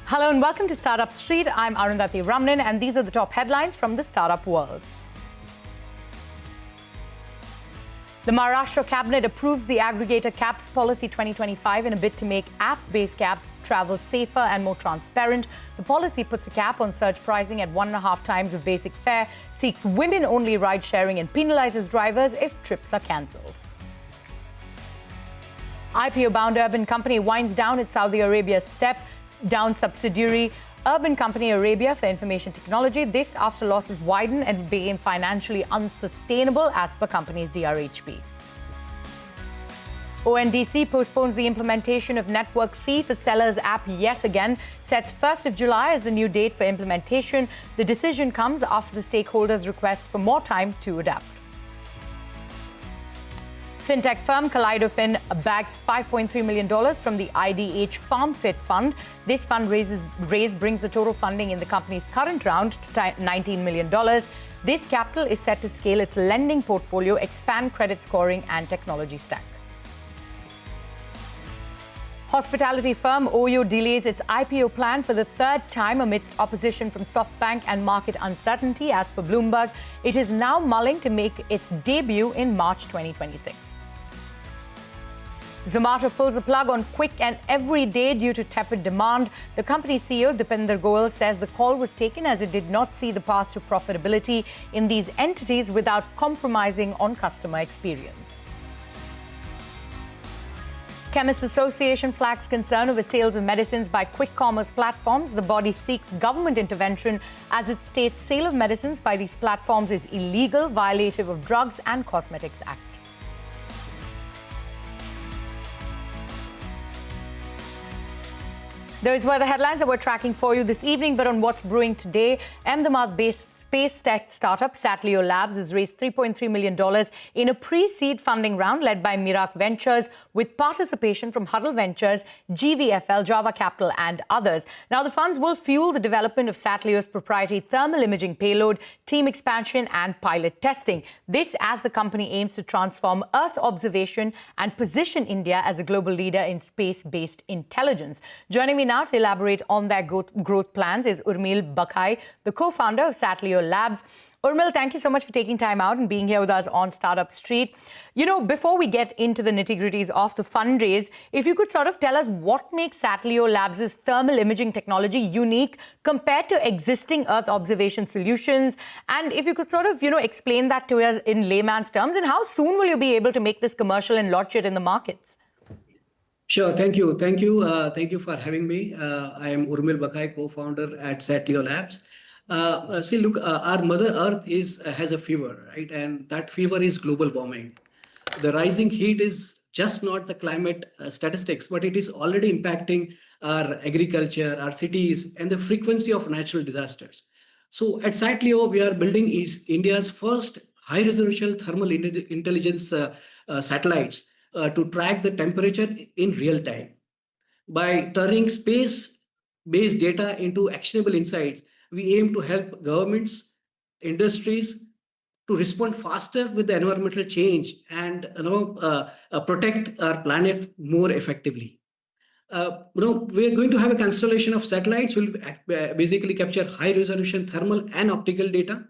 Hello and welcome to Startup Street. I'm Arjun Vaidya and these are the top headlines from the startup world. The Maharashtra Cabinet approves the aggregator caps policy 2025 in a bid to make app-based cab travel safer and more transparent. The policy puts a cap on surge pricing at 1.5 times of basic fare, seeks women-only ride-sharing and penalizes drivers if trips are cancelled. IPO-bound Urban Company winds down its Saudi Arabia step-down subsidiary Urban Company Arabia for Information Technology. This after losses widen and became financially unsustainable as per company's DRHP. ONDC postpones the implementation of network fee for sellers app yet again, sets 1st of July as the new date for implementation. The decision comes after the stakeholders' request for more time to adapt. Fintech firm Kaleidofin bags $5.3 million from the IDH FarmFit Fund. This fund raise brings the total funding in the company's current round to $19 million. This capital is set to scale its lending portfolio, expand credit scoring and technology stack. Hospitality firm Oyo delays its IPO plan for the third time amidst opposition from SoftBank and market uncertainty. As per Bloomberg, it is now mulling to make its debut in March 2026. Zomato pulls the plug on Quick and Every Day due to tepid demand. The company CEO, Deepinder Goyal, says the call was taken as it did not see the path to profitability in these entities without compromising on customer experience. Chemists Association flags concern over sales of medicines by quick commerce platforms. The body seeks government intervention as it states sale of medicines by these platforms is illegal, violative of Drugs and Cosmetics Act. Those were the headlines that we're tracking for you this evening. But on what's brewing today, Ahmedabad-based space tech startup Satleo Labs has raised $3.3 million in a pre-seed funding round led by Mirak Ventures with participation from Huddle Ventures, GVFL, Java Capital and others. Now, the funds will fuel the development of Satleo's proprietary thermal imaging payload, team expansion and pilot testing. This as the company aims to transform Earth observation and position India as a global leader in space-based intelligence. Joining me now to elaborate on their growth plans is Urmil Bakai, the co-founder of Satleo Labs. Urmil, thank you so much for taking time out and being here with us on Startup Street. You know, before we get into the nitty-gritties of the fundraise, if you could sort of tell us what makes Satleo Labs' thermal imaging technology unique compared to existing Earth observation solutions, and if you could sort of, explain that to us in layman's terms, and how soon will you be able to make this commercial and launch it in the markets? Sure. Thank you. Thank you for having me. I am Urmil Bakai, co-founder at Satleo Labs. See, look, our Mother Earth has a fever, right? And that fever is global warming. The rising heat is just not the climate statistics, but it is already impacting our agriculture, our cities, and the frequency of natural disasters. So at Satleo, we are building India's first high-resolution thermal intelligence satellites to track the temperature in real time. By turning space-based data into actionable insights, we aim to help governments, industries to respond faster with the environmental change and protect our planet more effectively. We're going to have a constellation of satellites which will basically capture high-resolution thermal and optical data,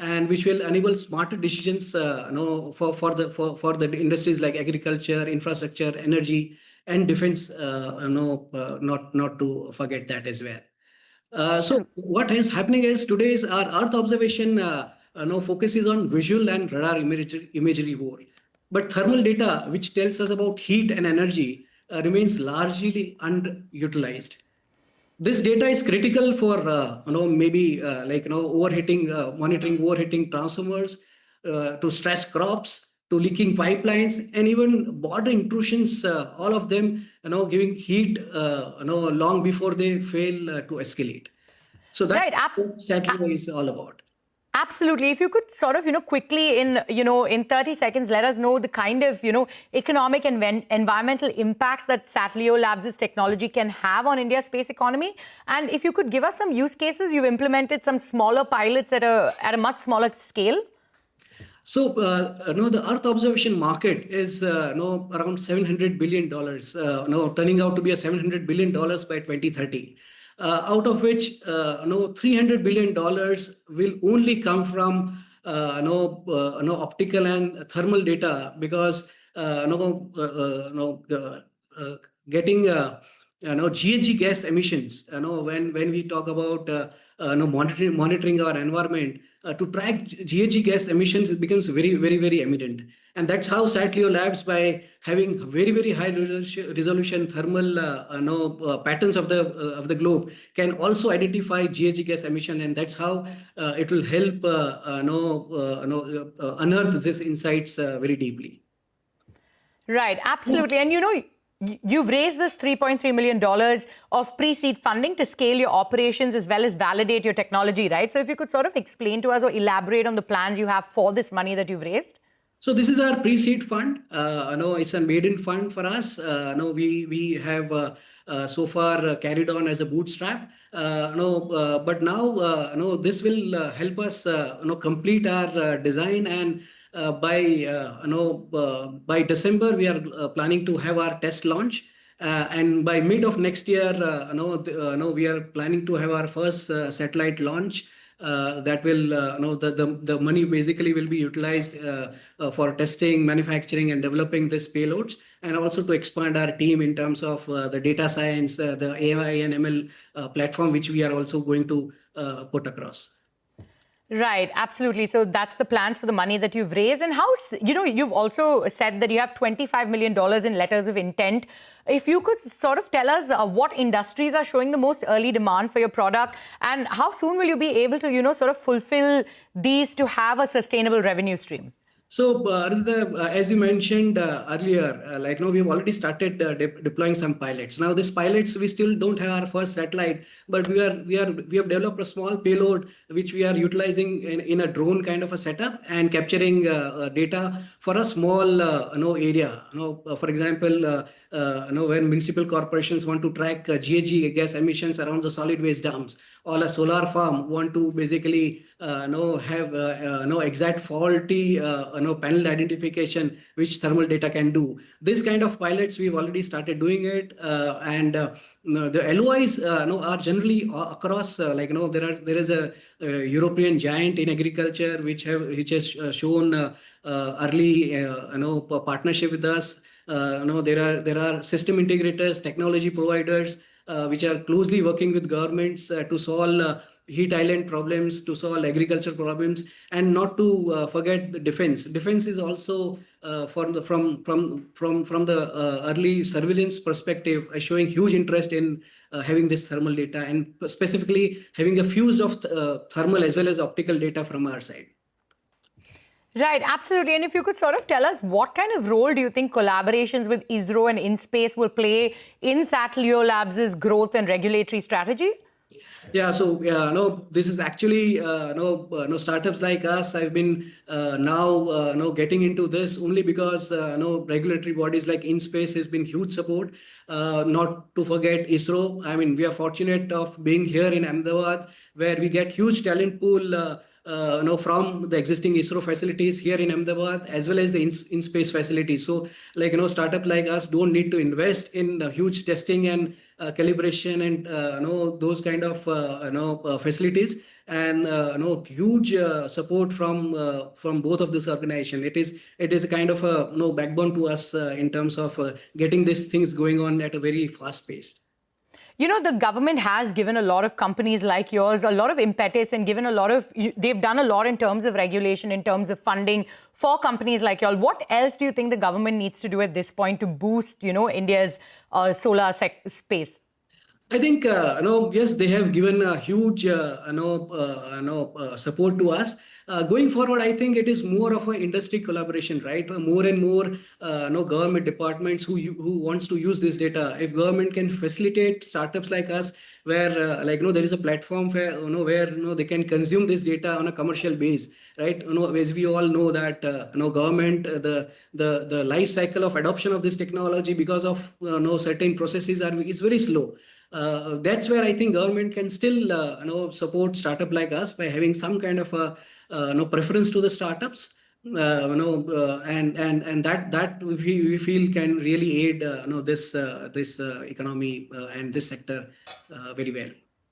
and which will enable smarter decisions for the industries like agriculture, infrastructure, energy, and defense. Not to forget that as well. So what is happening is today's our Earth observation focuses on visual and radar imagery more, but thermal data, which tells us about heat and energy, remains largely underutilized. This data is critical for monitoring overheating transformers, to stress crops, to leaking pipelines, and even border intrusions. All of them, giving heat, long before they fail to escalate. So that's what Satleo is all about. Absolutely. If you could sort of, quickly in 30 seconds, let us know the kind of, economic and environmental impacts that Satleo Labs' technology can have on India's space economy. And if you could give us some use cases, you've implemented some smaller pilots at a much smaller scale. So, the Earth observation market is around $700 billion, turning out to be $700 billion by 2030. out of which $300 billion will only come from optical and thermal data, because getting GHG gas emissions. When we talk about monitoring our environment, to track GHG gas emissions, it becomes very, very, very evident. And that's how Satleo Labs, by having very, very high resolution thermal patterns of the globe, can also identify GHG gas emission, and that's how it will help unearth these insights very deeply. Right, absolutely. And you've raised this $3.3 million of pre-seed funding to scale your operations as well as validate your technology, right? So if you could sort of explain to us or elaborate on the plans you have for this money that you've raised. So this is our pre-seed fund. It's a maiden fund for us. We have so far carried on as a bootstrap. But now this will help us complete our design, and by December we are planning to have our test launch. And by mid of next year, we are planning to have our first satellite launch. That will, the money basically will be utilized for testing, manufacturing, and developing these payloads, and also to expand our team in terms of the data science, the AI and ML platform, which we are also going to put across. Right, absolutely. So that's the plans for the money that you've raised. And how, you've also said that you have $25 million in letters of intent. If you could sort of tell us what industries are showing the most early demand for your product, and how soon will you be able to, sort of fulfill these to have a sustainable revenue stream? So, as you mentioned earlier, we've already started deploying some pilots. Now, these pilots, we still don't have our first satellite, but we have developed a small payload which we are utilizing in a drone kind of a setup, and capturing data for a small area. For example, when municipal corporations want to track GHG gas emissions around the solid waste dumps, or a solar farm want to basically have exact faulty panel identification, which thermal data can do. This kind of pilots, we've already started doing it, and the LOIs are generally across. There is a European giant in agriculture which has shown early partnership with us. There are system integrators, technology providers, which are closely working with governments to solve heat island problems, to solve agriculture problems, and not to forget the defense. Defense is also from the early surveillance perspective showing huge interest in having this thermal data, and specifically having a fuse of thermal as well as optical data from our side. Right, absolutely. And if you could sort of tell us, what kind of role do you think collaborations with ISRO and InSpace will play in Satleo Labs' growth and regulatory strategy? Yeah, so this is actually startups like us. I've been now getting into this only because regulatory bodies like InSpace has been huge support. Not to forget ISRO. I mean, we are fortunate of being here in Ahmedabad, where we get huge talent pool. From the existing ISRO facilities here in Ahmedabad, as well as the InSpace facilities. So, startup like us don't need to invest in huge testing and calibration and those kind of facilities, and huge support from both of this organization. It is a kind of a backbone to us in terms of getting these things going on at a very fast pace. The government has given a lot of companies like yours a lot of impetus, and they've done a lot in terms of regulation, in terms of funding for companies like y'all. What else do you think the government needs to do at this point to boost, India's solar space? I think, yes, they have given a huge, support to us. Going forward, I think it is more of an industry collaboration, right? More and more, government departments who wants to use this data. If government can facilitate startups like us, where there is a platform where they can consume this data on a commercial base, right? As we all know that government, the life cycle of adoption of this technology because of certain processes is very slow. That's where I think government can still support startup like us by having some kind of a preference to the startups, and that we feel can really aid this economy and this sector very well.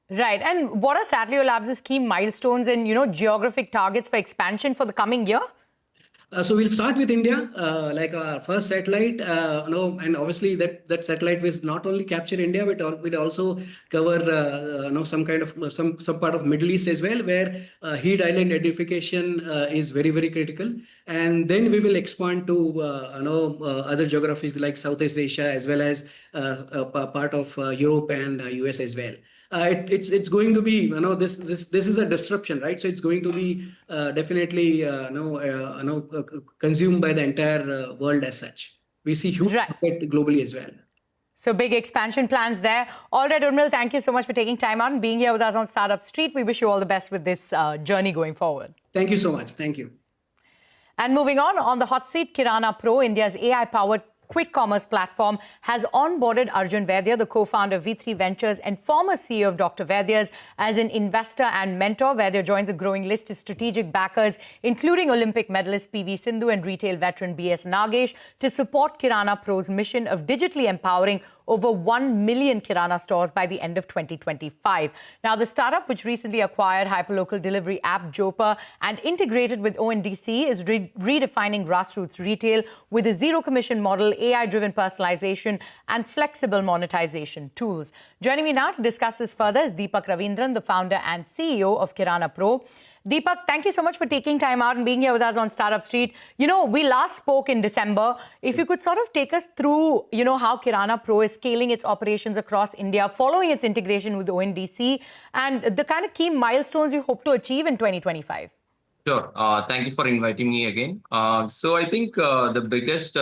Right. And what are Satleo Labs' key milestones and, geographic targets for expansion for the coming year? So we'll start with India, like our first satellite. And obviously that satellite will not only capture India, but will also cover some kind of some part of Middle East as well, where heat island identification is very critical. And then we will expand to other geographies like Southeast Asia as well as part of Europe and US as well. It's going to be this is a disruption, right? So it's going to be definitely consumed by the entire world as such. We see huge Right. market globally as well. So big expansion plans there. All right, Urmil, thank you so much for taking time out and being here with us on Startup Street. We wish you all the best with this journey going forward. Thank you so much. Thank you. And moving on the hot seat, Kiranapro, India's AI-powered quick commerce platform, has onboarded Arjun Vaidya, the co-founder of V3 Ventures and former CEO of Dr. Vaidya's, as an investor and mentor. Vaidya joins a growing list of strategic backers, including Olympic medalist PV Sindhu and retail veteran BS Nagesh, to support Kiranapro's mission of digitally empowering over 1 million Kirana stores by the end of 2025. Now, the startup, which recently acquired hyperlocal delivery app Jopa and integrated with ONDC, is redefining grassroots retail with a zero-commission model, AI-driven personalization, and flexible monetization tools. Joining me now to discuss this further is Deepak Ravindran, the founder and CEO of Kiranapro. Deepak, thank you so much for taking time out and being here with us on Startup Street. We last spoke in December. If you could sort of take us through, how Kiranapro is scaling its operations across India, following its integration with ONDC, and the kind of key milestones you hope to achieve in 2025. Sure. Thank you for inviting me again. So I think the biggest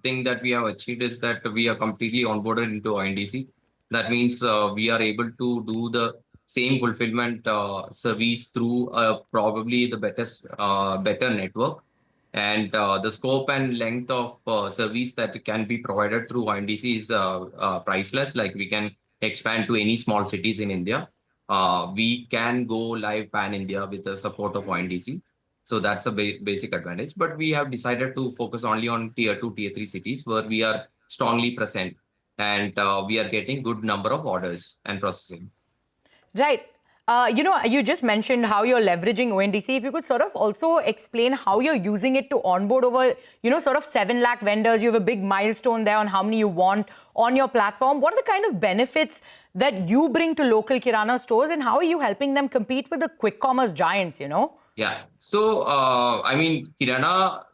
thing that we have achieved is that we are completely onboarded into ONDC. That means we are able to do the same fulfillment service through probably the better network. And the scope and length of service that can be provided through ONDC is priceless. Like, we can expand to any small cities in India. We can go live pan-India with the support of ONDC. So that's a basic advantage. But we have decided to focus only on tier 2, tier 3 cities where we are strongly present, and we are getting good number of orders and processing. Right. You just mentioned how you're leveraging ONDC. If you could sort of also explain how you're using it to onboard over, sort of 7 lakh vendors. You have a big milestone there on how many you want on your platform. What are the kind of benefits that you bring to local Kirana stores, and how are you helping them compete with the quick commerce giants, Yeah. So, Kirana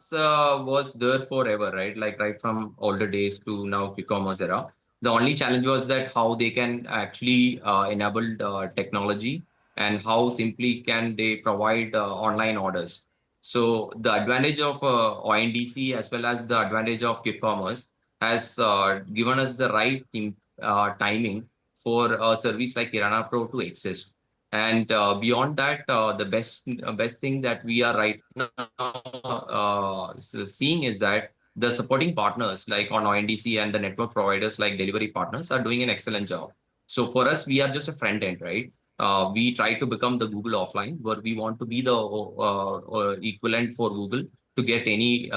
was there forever, right? Like, right from older days to now quick commerce era. The only challenge was that how they can actually enable technology, and how simply can they provide online orders. So the advantage of ONDC as well as the advantage of quick commerce has given us the right timing for a service like Kiranapro to exist. And beyond that, the best thing that we are right now seeing is that the supporting partners like on ONDC and the network providers like delivery partners are doing an excellent job. So for us, we are just a front end, right? We try to become the Google offline, where we want to be the equivalent for Google to get any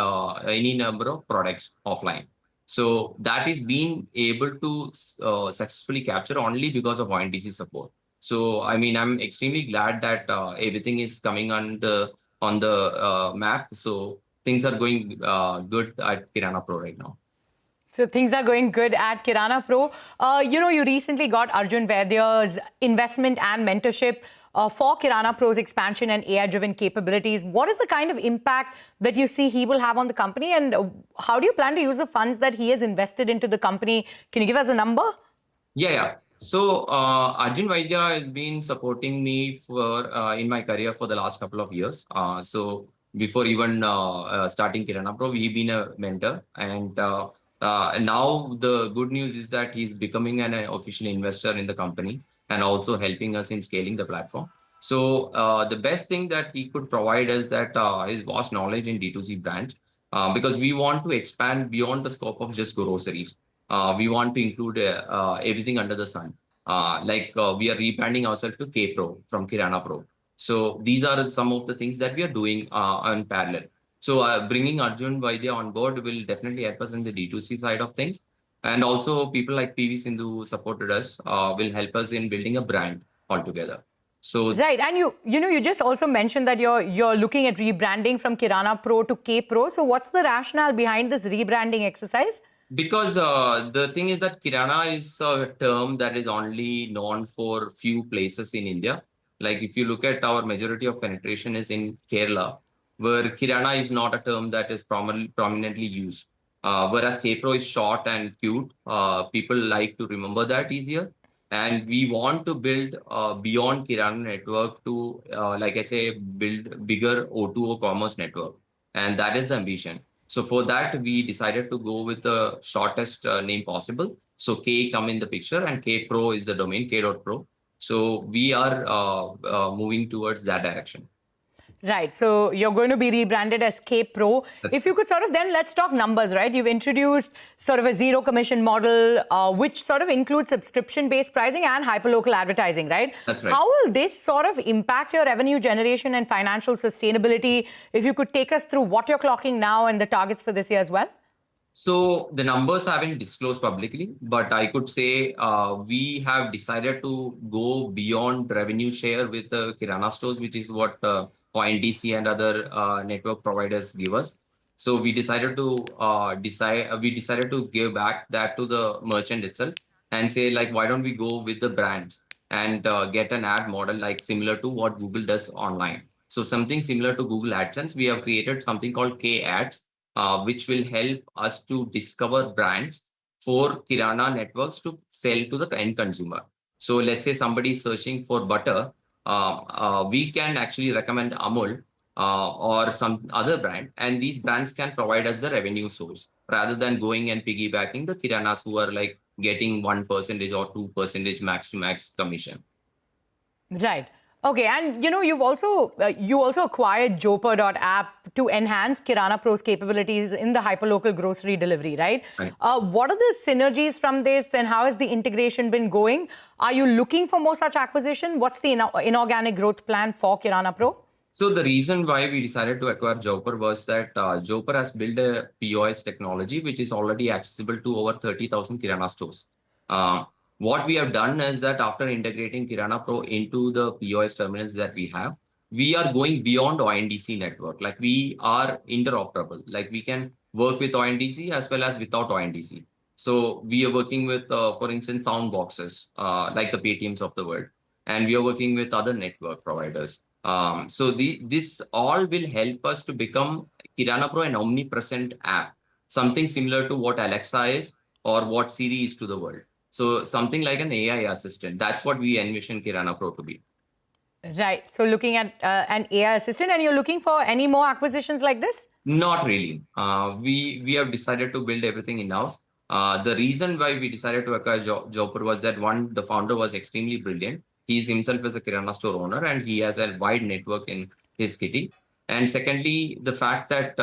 number of products offline. So that is being able to successfully capture only because of ONDC support. So, I'm extremely glad that everything is coming on the map. So things are going good at Kiranapro right now. So things are going good at Kiranapro. You recently got Arjun Vaidya's investment and mentorship for Kiranapro's expansion and AI-driven capabilities. What is the kind of impact that you see he will have on the company, and how do you plan to use the funds that he has invested into the company? Can you give us a number? Yeah. So Arjun Vaidya has been supporting me for in my career for the last couple of years. So before even starting Kiranapro, we've been a mentor, and now the good news is that he's becoming an official investor in the company and also helping us in scaling the platform. So the best thing that he could provide is that his vast knowledge in D2C brands, because we want to expand beyond the scope of just groceries. We want to include everything under the sun. We are rebranding ourselves to K-Pro from Kiranapro. So these are some of the things that we are doing on parallel. So bringing Arjun Vaidya on board will definitely help us in the D2C side of things. And also people like PV Sindhu supported us, will help us in building a brand. altogether. So Right, and you just also mentioned that you're looking at rebranding from Kiranapro to K Pro. So what's the rationale behind this rebranding exercise? because the thing is that kirana is a term that is only known for few places in India. Like if you look at our majority of penetration is in Kerala, where kirana is not a term that is prominently used. Whereas Kpro is short and cute, people like to remember that easier. And we want to build beyond kirana network to, like I say, build bigger O2O commerce network, and that is the ambition. So for that, we decided to go with the shortest name possible. So K come in the picture, and K Pro is the domain, K.Pro. So we are moving towards that direction. Right. So you're going to be rebranded as K Pro. That's If you could sort of then let's talk numbers, right? You've introduced sort of a zero commission model, which sort of includes subscription-based pricing and hyperlocal advertising, right? That's right. How will this sort of impact your revenue generation and financial sustainability? If you could take us through what you're clocking now and the targets for this year as well. So the numbers haven't disclosed publicly, but I could say we have decided to go beyond revenue share with the Kirana stores, which is what ONDC and other network providers give us. So we decided to give back that to the merchant itself and say, like, why don't we go with the brands and get an ad model like similar to what Google does online. So something similar to Google AdSense, we have created something called K Ads, which will help us to discover brands for Kirana networks to sell to the end consumer. So let's say somebody is searching for butter, we can actually recommend Amul or some other brand, and these brands can provide us the revenue source rather than going and piggybacking the Kiranas who are like getting 1% or 2% max to max commission. Right. Okay, and you also acquired Jopper.app to enhance Kiranapro's capabilities in the hyperlocal grocery delivery, right? Right. What are the synergies from this, and how has the integration been going? Are you looking for more such acquisition? What's the inorganic growth plan for Kiranapro? So the reason why we decided to acquire Jopper was that Jopper has built a POS technology which is already accessible to over 30,000 Kirana stores. What we have done is that after integrating Kiranapro into the POS terminals that we have, we are going beyond ONDC network. Like we are interoperable. Like we can work with ONDC as well as without ONDC. So we are working with, for instance, sound boxes, like the Paytms of the world, and we are working with other network providers. So this all will help us to become Kiranapro an omnipresent app, something similar to what Alexa is or what Siri is to the world. So something like an AI assistant. That's what we envision Kiranapro to be. Right. So looking at an AI assistant, and you're looking for any more acquisitions like this? Not really. We have decided to build everything in-house. The reason why we decided to acquire Jopur was that one, the founder was extremely brilliant. He himself is a Kirana store owner and he has a wide network in his kitty. And secondly, the fact that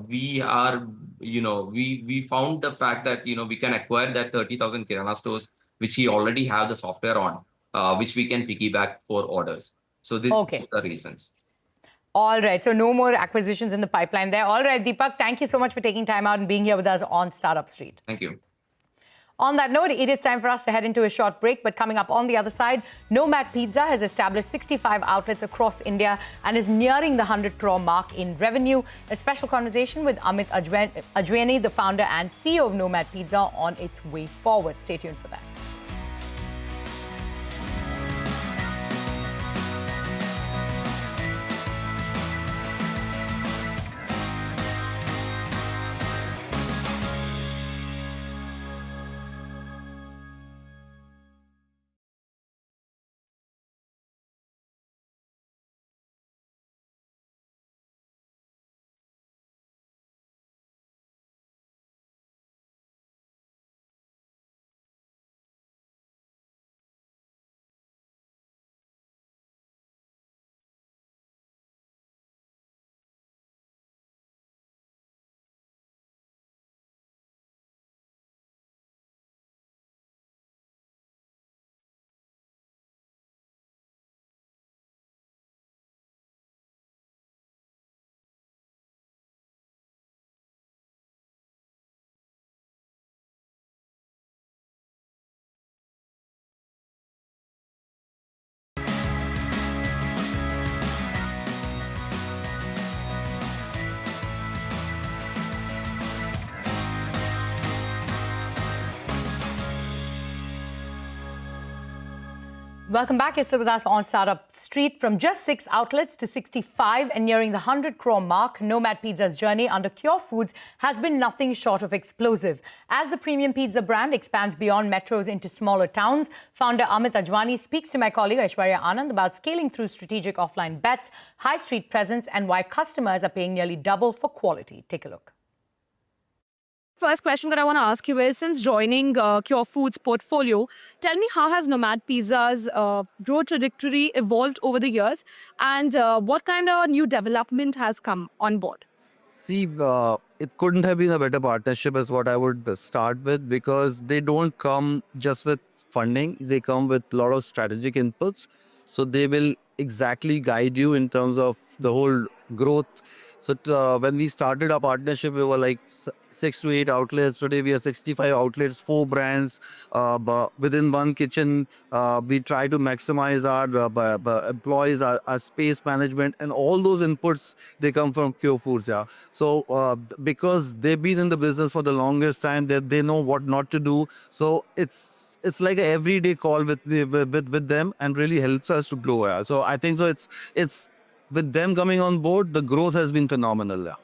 we are, we found the fact that, we can acquire that 30,000 Kirana stores, which he already have the software on, which we can piggyback for orders. So these are the reasons. All right. So no more acquisitions in the pipeline there. All right, Deepak, thank you so much for taking time out and being here with us on Startup Street. Thank you. On that note, it is time for us to head into a short break. But coming up on the other side, Nomad Pizza has established 65 outlets across India and is nearing the 100 crore mark in revenue. A special conversation with Amit Ajwani, the founder and CEO of Nomad Pizza, on its way forward. Stay tuned for that. Welcome back. You're still with us on Startup Street. From just 6 outlets to 65 and nearing the 100 crore mark, Nomad Pizza's journey under Cure Foods has been nothing short of explosive. As the premium pizza brand expands beyond metros into smaller towns, founder Amit Ajwani speaks to my colleague Aishwarya Anand about scaling through strategic offline bets, high street presence, and why customers are paying nearly double for quality. Take a look. First question that I want to ask you is, since joining Cure Foods portfolio, tell me, how has Nomad Pizza's growth trajectory evolved over the years, and what kind of new development has come on board? See, it couldn't have been a better partnership is what I would start with, because they don't come just with funding. They come with a lot of strategic inputs. So they will exactly guide you in terms of the whole growth. So when we started our partnership, we were like 6 to 8 outlets. Today we are 65 outlets, 4 brands, but within one kitchen. We try to maximize our employees, our space management, and all those inputs, they come from Cure Foods. Yeah. So because they've been in the business for the longest time, they know what not to do. So it's like an everyday call with them, and really helps us to grow. Yeah. So I think so. It's with them coming on board, the growth has been phenomenal. Yeah.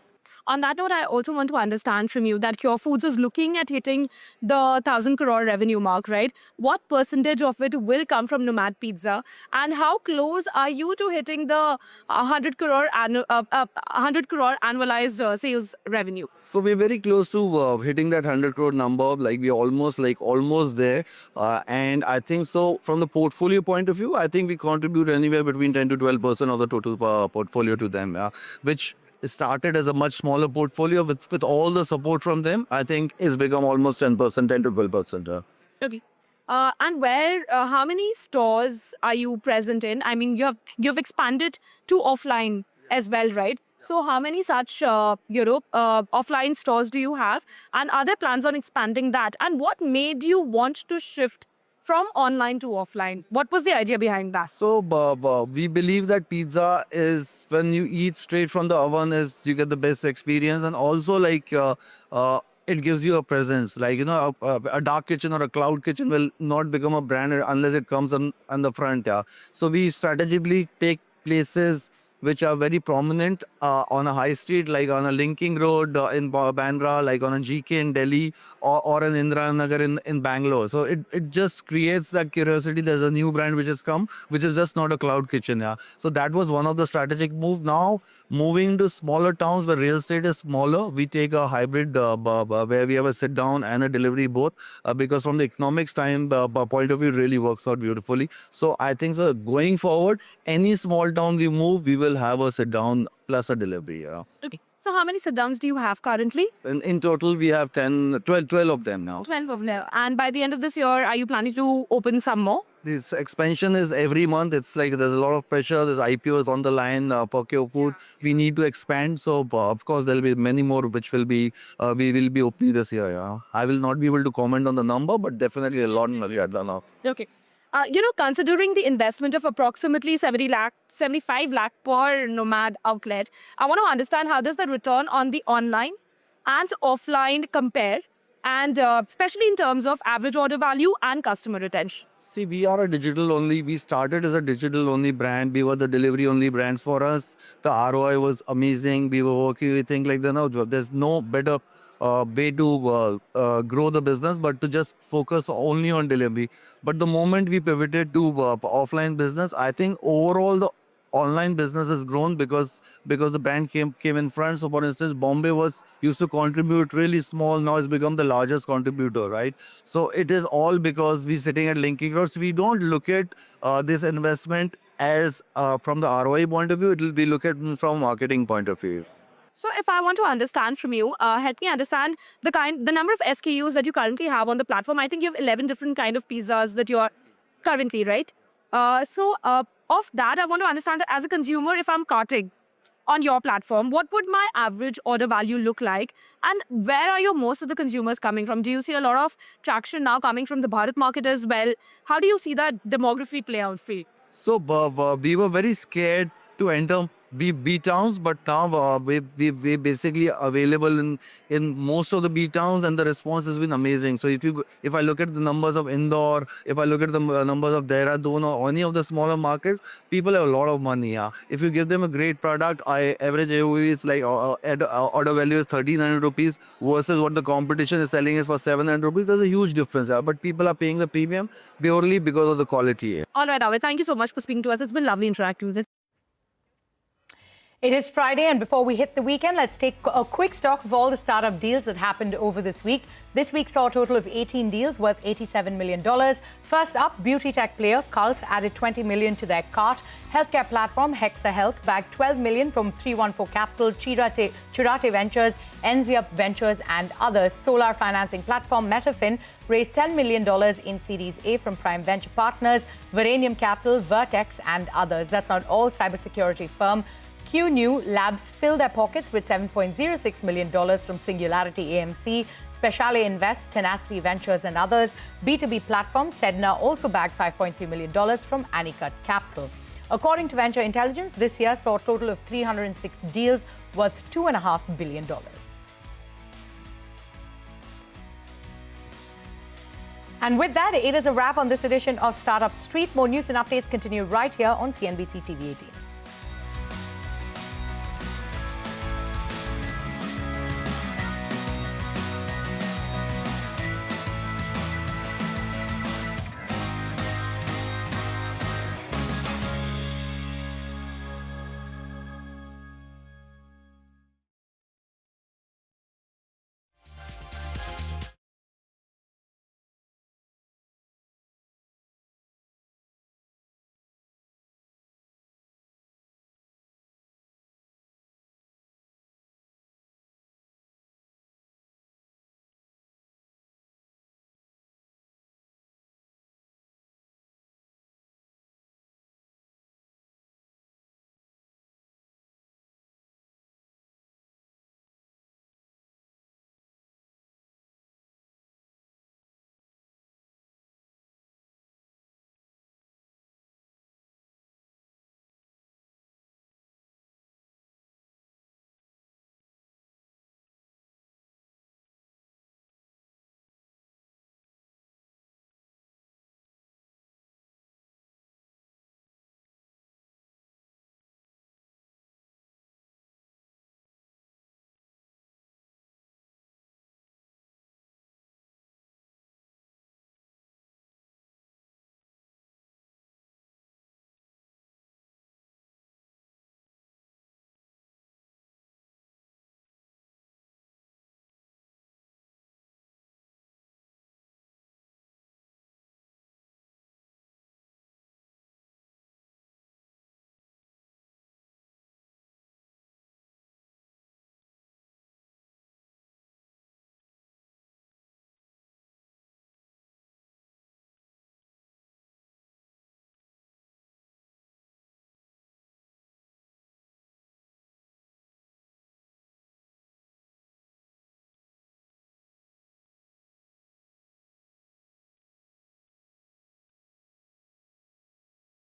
On that note, I also want to understand from you that Cure Foods is looking at hitting the 1,000 crore revenue mark, right? What percentage of it will come from Nomad Pizza, and how close are you to hitting the 100 crore annualized sales revenue? So we're very close to hitting that 100 crore number. Like we're almost there. And I think so from the portfolio point of view, I think we contribute anywhere between 10 to 12% of the total portfolio to them, which started as a much smaller portfolio. With all the support from them, I think it's become almost 10%, 10 to 12%. Okay. And how many stores are you present in? I mean, you've expanded to offline as well, right? So how many such offline stores do you have? And are there plans on expanding that? And what made you want to shift from online to offline? What was the idea behind that? So we believe that pizza is, when you eat straight from the oven, is you get the best experience, and also it gives you a presence. Like, a dark kitchen or a cloud kitchen will not become a brand unless it comes on the front. Yeah. So we strategically take places which are very prominent on a high street, like on a Linking Road in Bandra, like on a GK in Delhi, or an Indiranagar in Bangalore. So it just creates that curiosity. There's a new brand which has come, which is just not a cloud kitchen. Yeah. So that was one of the strategic moves. Now, moving to smaller towns where real estate is smaller, we take a hybrid where we have a sit down and a delivery both, because from the economics point of view, it really works out beautifully. So I think so going forward, any small town we move, we will have a sit down plus a delivery. Yeah. Okay. So how many sit-downs do you have currently? In total, we have 12 of them now. 12 of them. And by the end of this year, are you planning to open some more? This expansion is every month. It's like there's a lot of pressure. There's IPOs on the line for Cure Food. We need to expand. So, of course, there'll be many more which will be, we will be opening this year. Yeah. I will not be able to comment on the number, but definitely a lot. Okay. Considering the investment of approximately 75 lakh per Nomad outlet, I want to understand, how does the return on the online and offline compare, and especially in terms of average order value and customer retention? See, we are a digital only. We started as a digital only brand. We were the delivery only brands. For us, the ROI was amazing. We were working, we think like, there's no better way to grow the business, but to just focus only on delivery. But the moment we pivoted to offline business, I think overall the online business has grown because the brand came in front. So for instance, Bombay used to contribute really small. Now it's become the largest contributor, right? So it is all because we're sitting at Linking Road. So we don't look at this investment as from the ROI point of view. It will be looked at from a marketing point of view. So if I want to understand from you, help me understand the number of SKUs that you currently have on the platform. I think you have 11 different kind of pizzas that you are currently, right? Of that, I want to understand that as a consumer, if I'm carting on your platform, what would my average order value look like? And where are most of the consumers coming from? Do you see a lot of traction now coming from the Bharat market as well? How do you see that demography play out for you? So we were very scared to enter B towns, but now we basically available in most of the B towns, and the response has been amazing. So if I look at the numbers of Indore, if I look at the numbers of Dehradun or any of the smaller markets, people have a lot of money. Yeah, if you give them a great product, average AOV is like order value is 1,300 rupees versus what the competition is selling is for 700 rupees. There's a huge difference. Yeah, but people are paying the premium purely because of the quality. Yeah. All right, Avid, thank you so much for speaking to us. It's been lovely interacting with you. It is Friday, and before we hit the weekend, let's take a quick stock of all the startup deals that happened over this week. This week saw a total of 18 deals worth $87 million. First up, beauty tech player Cult added $20 million to their cart. Healthcare platform Hexa Health bagged $12 million from 314 Capital, Chirate Ventures, Enziup Ventures, and others. Solar financing platform Metafin raised $10 million in Series A from Prime Venture Partners, Varanium Capital, Vertex, and others. That's not all. Cybersecurity firm QNew Labs filled their pockets with $7.06 million from Singularity AMC, Speciale Invest, Tenacity Ventures, and others. B2B platform Sedna also bagged $5.3 million from Anicut Capital. According to Venture Intelligence, this year saw a total of 306 deals worth $2.5 billion. And with that, it is a wrap on this edition of Startup Street. More news and updates continue right here on CNBC TV18.